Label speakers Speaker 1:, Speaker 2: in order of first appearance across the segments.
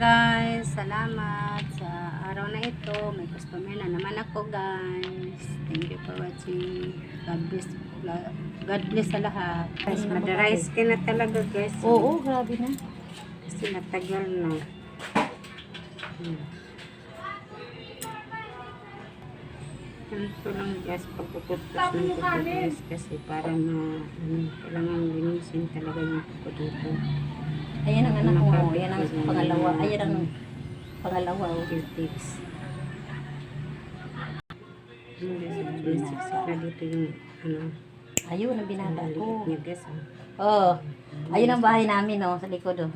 Speaker 1: guys, salamat sa araw na ito. May customer na naman ako guys. Thank you for watching. God bless sa lahat. Guys, madarize ka na talaga guys.
Speaker 2: Oo, grabe na.
Speaker 1: Kasi matagal na. Ganito lang guys, pagpuputlas ng pagpuputlas kasi para kailangan linisin talaga yung pupo dito.
Speaker 2: Ayan ang anak mo. Ayan ang pangalawa. Ayan ang pangalawa.
Speaker 1: Tips. Basic na dito yung
Speaker 2: Ayun ang binata ko.
Speaker 1: niya guys.
Speaker 2: Oh. Ayun ang bahay namin oh, sa likod oh.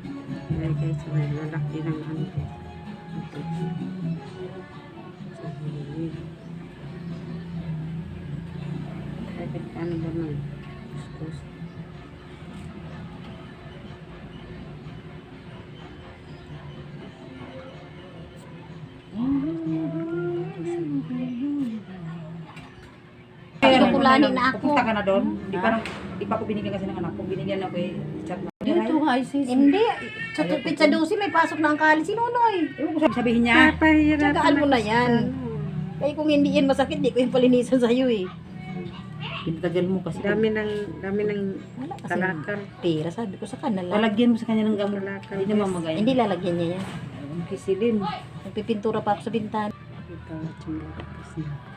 Speaker 1: Kaya guys, lalaki ng guys. Kahit ano ba man. Kuskus.
Speaker 2: Pinupulanin na ako.
Speaker 3: Pupunta ka na doon. Di pa ako binigyan kasi ng anak ko. Binigyan ako chat na.
Speaker 2: Dito nga, hindi. Sa pizza dosi may pasok na ang kali. Sinunoy.
Speaker 3: Ewan ko sabihin niya.
Speaker 2: Tsagaan mo na yan. Kaya kung hindi yan masakit, di ko yung palinisan sa'yo eh.
Speaker 3: Pinatagal mo kasi.
Speaker 1: Dami ng
Speaker 2: Wala kasi
Speaker 1: talakal.
Speaker 2: pera. Sabi ko sa kanila.
Speaker 3: Lalagyan mo sa kanya ng gamot.
Speaker 1: Talakal.
Speaker 3: Hindi naman magaya.
Speaker 2: Hindi lalagyan niya yan.
Speaker 3: Kisilin.
Speaker 2: Nagpipintura pa ako sa bintana.
Speaker 1: Ito, tsumulapis na.